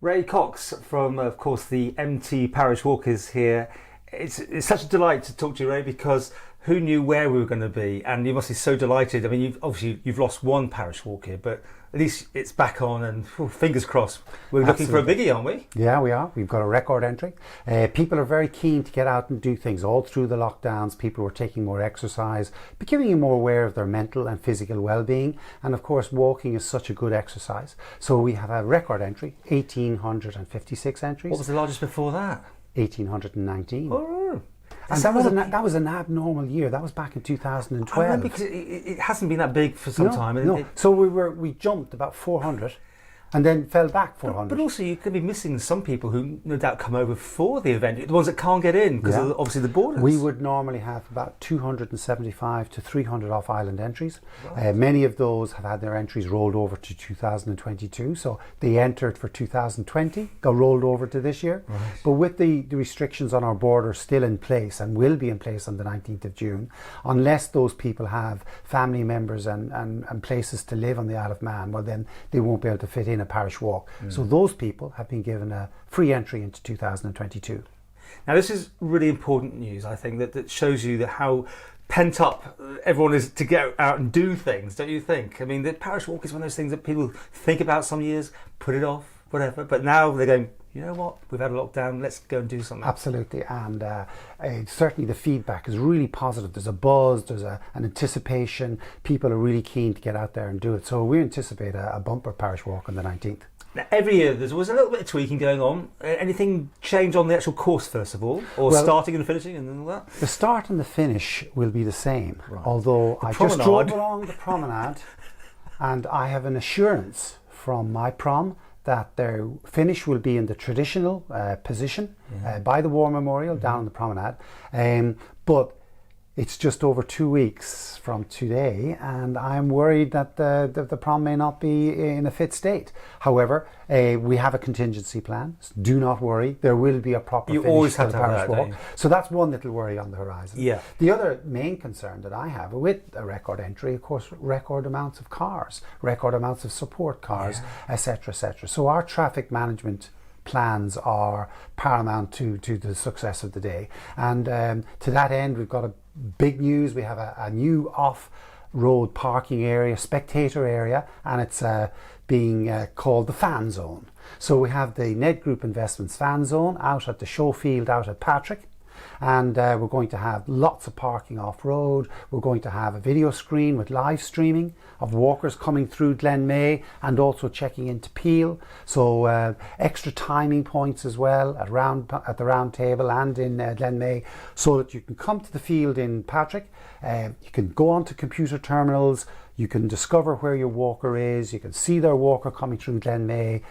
Ray Cox from, of course, the MT Parish Walk is here. It's such a delight to talk to you, Ray, because who knew where we were going to be? And you must be so delighted. I mean, you've lost one parish walk here, but at least it's back on, and fingers crossed. We're looking for a biggie, aren't we? Yeah, we are. We've got a record entry. People are very keen to get out and do things. All through the lockdowns, people were taking more exercise, becoming more aware of their mental and physical well-being. And of course, walking is such a good exercise. So we have a record entry, 1,856 entries. What was the largest before that? 1,819. Oh. And that was an abnormal year. That was back in 2012. I remember, because it hasn't been that big for some time. No. So we jumped about 400 and then fell back 400. But also you could be missing some people who no doubt come over for the event, the ones that can't get in because of obviously the borders. We would normally have about 275 to 300 off-island entries. Right. Many of those have had their entries rolled over to 2022, so they entered for 2020, got rolled over to this year. Right. But with the restrictions on our border still in place and will be in place on the 19th of June, unless those people have family members and places to live on the Isle of Man, well then they won't be able to fit in a parish walk. So those people have been given a free entry into 2022. Now this is really important news, I think, that shows you that how pent up everyone is to get out and do things, don't you think? I mean, the parish walk is one of those things that people think about some years, put it off, whatever, but now they're going, you know what, we've had a lockdown, let's go and do something. Absolutely, and certainly the feedback is really positive. There's a buzz, there's an anticipation. People are really keen to get out there and do it. So we anticipate a bumper parish walk on the 19th. Now, every year there's always a little bit of tweaking going on. Anything change on the actual course first of all? Or starting and finishing and all that? The start and the finish will be the same, although I just drove along the promenade and I have an assurance from my prom that their finish will be in the traditional position by the War Memorial down on the promenade. But it's just over 2 weeks from today, and I'm worried that the prom may not be in a fit state. However, we have a contingency plan. Do not worry, there will be a proper finish always have for the to have parish that, walk. So that's one little worry on the horizon. Yeah. The other main concern that I have with a record entry, of course, record amounts of cars, record amounts of support cars, etc., etc. So our traffic management plans are paramount to the success of the day. And to that end, we've got a big news. We have a new off-road parking area, spectator area, and it's being called the Fan Zone. So we have the Ned Group Investments Fan Zone out at the show field out at Patrick. And we're going to have lots of parking off-road. We're going to have a video screen with live streaming of walkers coming through Glenmay and also checking into Peel. So extra timing points as well at the round table and in Glenmay, so that you can come to the field in Patrick. You can go onto computer terminals. You can discover where your walker is. You can see their walker coming through Glenmay.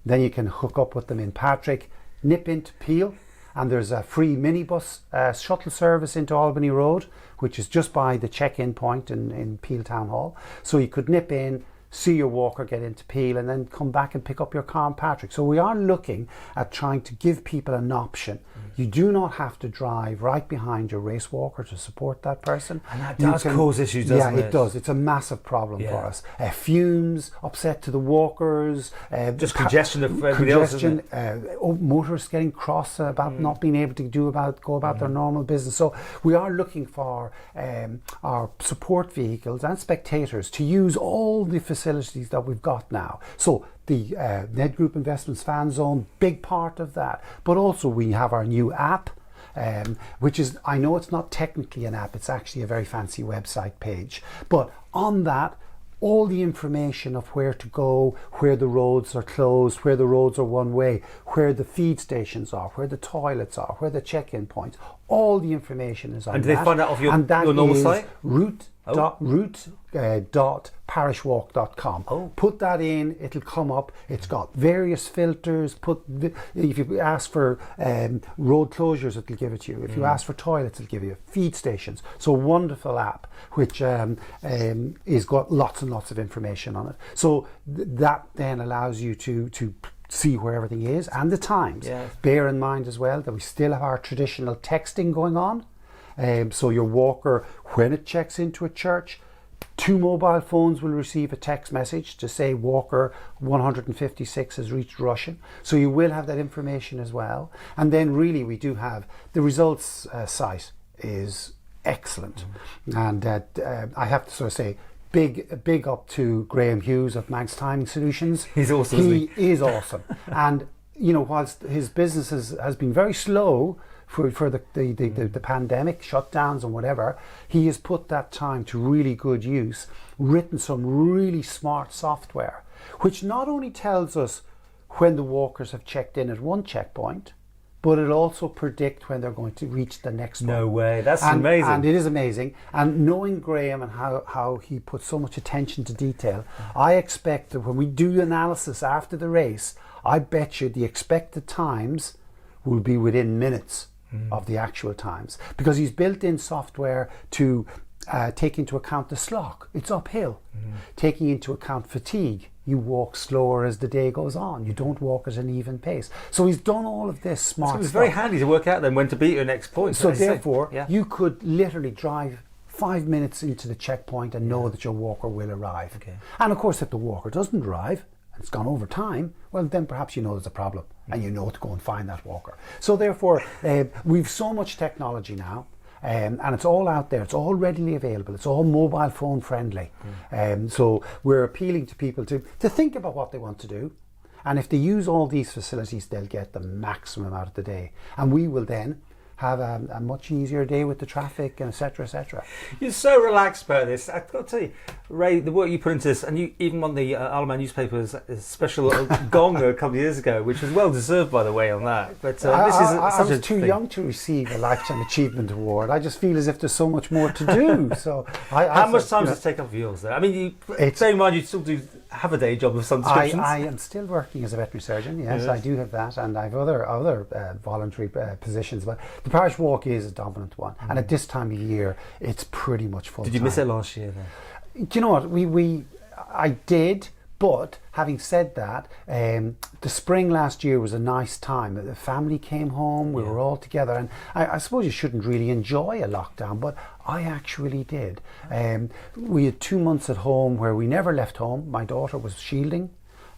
Then you can hook up with them in Patrick, nip into Peel. And there's a free minibus shuttle service into Albany Road, which is just by the check-in point in Peel Town Hall. So you could nip in, see your walker, get into Peel, and then come back and pick up your car in Patrick. So we are looking at trying to give people an option. You do not have to drive right behind your race walker to support that person. And that does cause issues, doesn't it? Yeah, it does. It's a massive problem for us. Fumes, upset to the walkers. Just congestion of everybody else, isn't it? Motorists getting cross about not being able to go about their normal business. So we are looking for our support vehicles and spectators to use all the facilities that we've got now. So the Ned Group Investments Fan Zone, big part of that. But also we have our new app, which is, I know it's not technically an app, it's actually a very fancy website page. But on that, all the information of where to go, where the roads are closed, where the roads are one way, where the feed stations are, where the toilets are, where the check-in points, all the information is on that. And do they find out off your normal site? route.parishwalk.com. Put that in, it'll come up. It's got various filters. If you ask for road closures, it'll give it to you. If you ask for toilets, it'll give you feed stations. So wonderful app, which is got lots and lots of information on it. So that then allows you to see where everything is and the times. Bear in mind as well that we still have our traditional texting going on. So your walker, when it checks into a church, 2 mobile phones will receive a text message to say Walker 156 has reached Russian. So you will have that information as well. And then really we do have the results site is excellent. And I have to sort of say, big up to Graham Hughes of Manx Timing Solutions. He's awesome. He is awesome. And you know, whilst his business has been very slow for the pandemic shutdowns and whatever, he has put that time to really good use, written some really smart software, which not only tells us when the walkers have checked in at one checkpoint, but it also predicts when they're going to reach the next one. No way, that's amazing. And it is amazing. And knowing Graham and how he puts so much attention to detail, I expect that when we do analysis after the race, I bet you the expected times will be within minutes of the actual times, because he's built in software to take into account the slog. It's uphill. Taking into account fatigue. You walk slower as the day goes on. You don't walk at an even pace. So he's done all of this smart stuff. It's very handy to work out then when to beat your next point. So therefore, you could literally drive 5 minutes into the checkpoint and know that your walker will arrive. Okay. And of course, if the walker doesn't arrive, and it's gone over time, well then perhaps you know there's a problem and you know to go and find that walker. So therefore, we've so much technology now. And it's all out there, it's all readily available, it's all mobile phone friendly. So we're appealing to people to think about what they want to do, and if they use all these facilities, they'll get the maximum out of the day, and we will then have a much easier day with the traffic, and etc, etc. You're so relaxed about this. I've got to tell you, Ray, the work you put into this, and you even won the Isle of Man newspaper's special gong a couple of years ago, which was well deserved, by the way, on that. But I was too young to receive a Lifetime Achievement Award. I just feel as if there's so much more to do. So how much time does it take up of yours there? I mean, bear in mind you still do have a day job of some descriptions. I am still working as a veterinary surgeon. Yes, I do have that, and I have other voluntary positions. But the Parish Walk is a dominant one, and at this time of year, it's pretty much full time. Did you miss it last year then? Do you know what? I did, but having said that, the spring last year was a nice time. The family came home, we were all together, and I suppose you shouldn't really enjoy a lockdown, but I actually did. We had 2 months at home where we never left home. My daughter was shielding.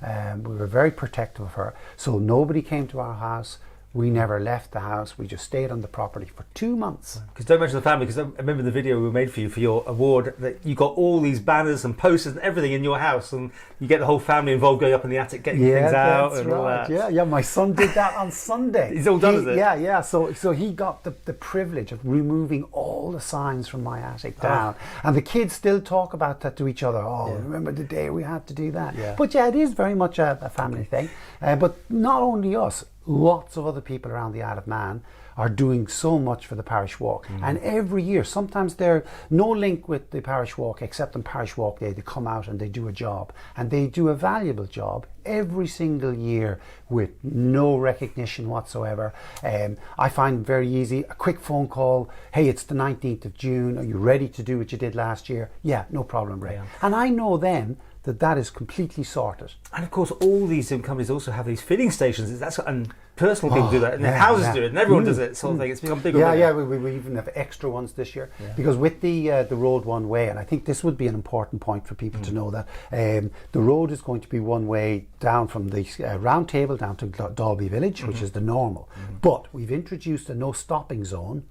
We were very protective of her, so nobody came to our house. We never left the house. We just stayed on the property for 2 months. Because don't mention the family, because I remember the video we made for you for your award, that you got all these banners and posters and everything in your house, and you get the whole family involved going up in the attic getting things out and all that. Yeah, my son did that on Sunday. He's all done, is it? Yeah. So he got the privilege of removing all the signs from my attic down. And the kids still talk about that to each other. Remember the day we had to do that? Yeah. But yeah, it is very much a family thing. But not only us, lots of other people around the Isle of Man are doing so much for the Parish Walk. And every year, sometimes they're no link with the Parish Walk, except on Parish Walk Day, they come out and they do a job. And they do a valuable job every single year with no recognition whatsoever. I find it very easy, a quick phone call, hey, it's the 19th of June, are you ready to do what you did last year? Yeah, no problem, Ray. Yeah. And I know then that is completely sorted. And of course, all these companies also have these filling stations. And personal people do that, and the houses do it, and everyone does it, sort of thing. It's become bigger. Yeah. We even have extra ones this year because with the road one way, and I think this would be an important point for people to know that the road is going to be one way down from the round table down to Dalby Village, which is the normal. But we've introduced a no stopping zone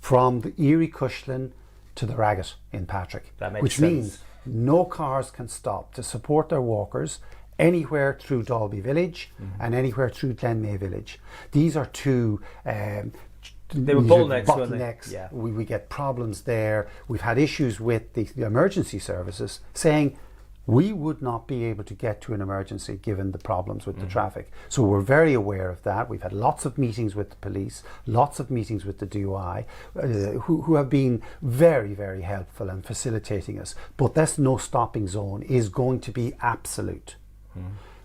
from the Erie Cushlan to the Raggett in Patrick, which means no cars can stop to support their walkers anywhere through Dalby Village and anywhere through Glenmay Village. These are two they were bottlenecks. Yeah. We get problems there. We've had issues with the emergency services saying we would not be able to get to an emergency given the problems with the traffic. So we're very aware of that. We've had lots of meetings with the police, lots of meetings with the DUI, who have been very, very helpful and facilitating us. But this no stopping zone is going to be absolute.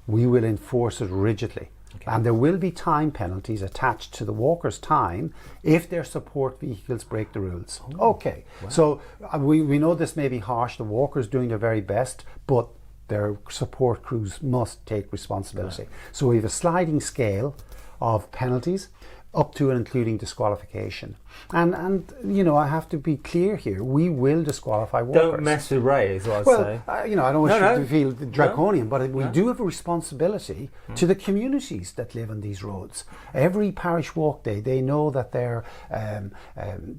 We will enforce it rigidly. Okay. And there will be time penalties attached to the walker's time if their support vehicles break the rules. Okay, so we know this may be harsh, the walker's doing their very best, but their support crews must take responsibility. So we have a sliding scale of penalties. up to and including disqualification. And you know, I have to be clear here, we will disqualify walkers. Don't mess with Ray, is what I'd say. You know, I don't want you to feel draconian, but we do have a responsibility to the communities that live on these roads. Every Parish Walk Day, they know that their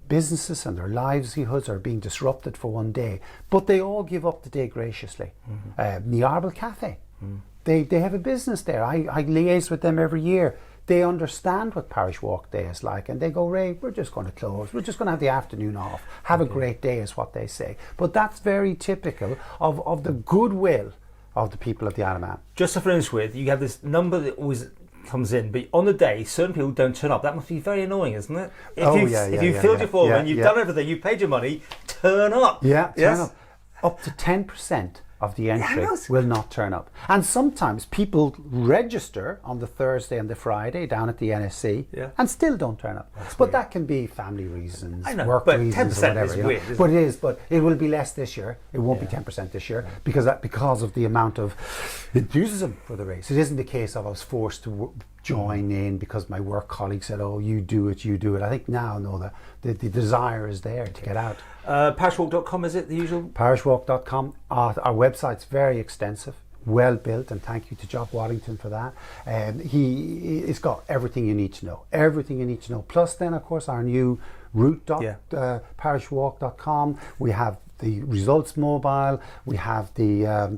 businesses and their livelihoods are being disrupted for one day, but they all give up the day graciously. The Arbel Cafe, they have a business there. I liaise with them every year. They understand what Parish Walk Day is like, and they go, Ray, we're just going to close. We're just going to have the afternoon off. Have a great day is what they say. But that's very typical of the goodwill of the people of the Isle of Man. Just to finish with, you have this number that always comes in, but on the day, certain people don't turn up. That must be very annoying, isn't it? If you filled your form and you've done everything, you've paid your money, turn up. Yeah, turn up. Up to 10% of the entry will not turn up. And sometimes people register on the Thursday and the Friday down at the NSC and still don't turn up. But that can be family reasons, work reasons, or whatever. Is weird, but it is. But it will be less this year. It won't be 10% this year because of the amount of enthusiasm for the race. It isn't the case of I was forced to join in because my work colleague said, "Oh, you do it." I think now, the desire is there to get out. Parishwalk.com, is it the usual? Parishwalk.com. Our website's very extensive, well built, and thank you to Jock Waddington for that. It's got everything you need to know. Everything you need to know. Plus, then, of course, our new route. Parishwalk.com. We have the results mobile. We have the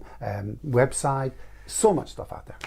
website. So much stuff out there.